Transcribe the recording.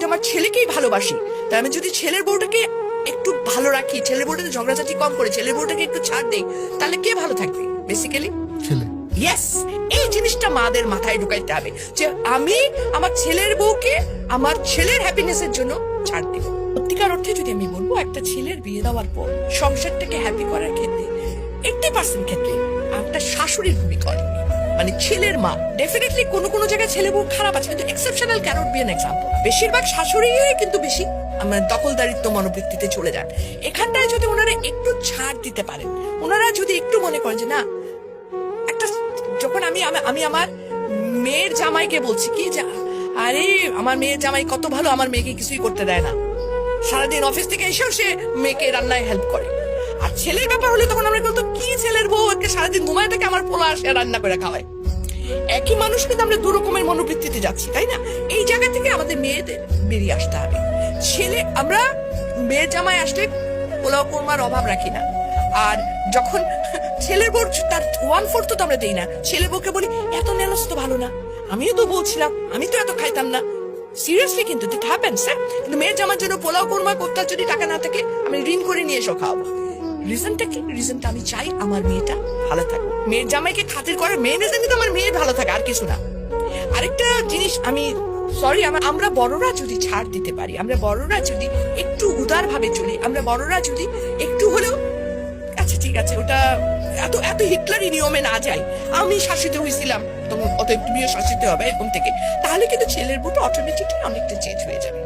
আমার ছেলেকেই ভালোবাসি, তাই আমি যদি ছেলের বউটাকে একটু ভালো রাখি, ছেলের বউটাকে ঝগড়াঝাটি কম করে ছেলের বউটাকে একটু ছাড় দেই, তাহলে কে ভালো থাকবে? বেসিক্যালি ছেলে। ইয়েস, এই জিনিসটা মাদের মাথায় ঢুকাইতে হবে যে আমি আমার ছেলের বউকে আমার ছেলের হ্যাপিনেসের জন্য ছাড় দেব। সত্যিকার অর্থে যদি আমি বলবো, একটা ছেলের বিয়ে দেওয়ার পর সংসারটাকে হ্যাপি করার ক্ষেত্রে 80% ক্ষেত্রে একটা শাশুড়ির ভূমিকা অনেক। মানে ছেলের মা ডেফিনেটলি কোনো জায়গায় ছেলে বউ খারাপ আছে, কিন্তু exceptional cannot be an example. বেশিরভাগ শাশুড়ি কিন্তু বেশি দখলদারিত্ব মনোবৃত্তিতে চলে যান। এখানটায় যদি ওনারা একটু ছাড় দিতে পারেন, ওনারা যদি একটু মনে করেন যে না, একটা যখন আমি আমার মেয়ের জামাইকে বলছি কি যে আরে আমার মেয়ের জামাই কত ভালো, আমার মেয়েকে কিছুই করতে দেয় না, সারাদিন অফিস থেকে এসেও সে মেয়েকে রান্নায় হেল্প করে। আর ছেলের ব্যাপার হলে তখন আমরা বলতো কি ছেলের বউ আজকে সারাদিন ঘুমায় থেকে আমার পোলা আসে রান্না করে খাওয়ায়। একই মানুষ কিন্তু আমরা দু রকমের মনোবৃত্তিতে যাচ্ছি, তাই না? এই জায়গা থেকে আমাদের মেয়েদের বেরিয়ে আসতে হবে। আমরা মেয়ের জামাই আসলে পোলাও কোরমার অভাব রাখি না, আর যখন ছেলের বউ তার 1/4 তো আমরা দেই না, ছেলের বউকে বলি এত নেলস তো ভালো না, আমিও তো বলছিলাম আমি তো এত খাইতাম না। সিরিয়াসলি কিন্তু ইট হ্যাপেন্স। কিন্তু মেয়ের জামার জন্য পোলাও কোরমা করতে যদি টাকা না থাকে, আমি ঋণ করে নিয়ে এসো খাওয়াবো। রিজনটা কি? রিজনটা আমি চাই আমার মেয়েটা ভালো থাকুক। মেয়ের জামাইকে খাতির করে মেয়ে রিজন কিন্তু আমার মেয়ে ভালো থাকে, আর কিছু না। আরেকটা জিনিস আমি সরি, আমরা বড়রা যদি ছাড় দিতে পারি, আমরা বড়রা যদি একটু উদার ভাবে চলি, আমরা বড়রা যদি একটু হলেও আচ্ছা ঠিক আছে ওটা এত এত হিটলারি নিয়মে না যাই, আমি শাসিত হয়েছিলাম তখন অতএব তুমিও শাসিত হবে এরকম থেকে, তাহলে কিন্তু ছেলের বউটা অটোমেটিকলি অনেকটা চেঞ্জ হয়ে যাবে।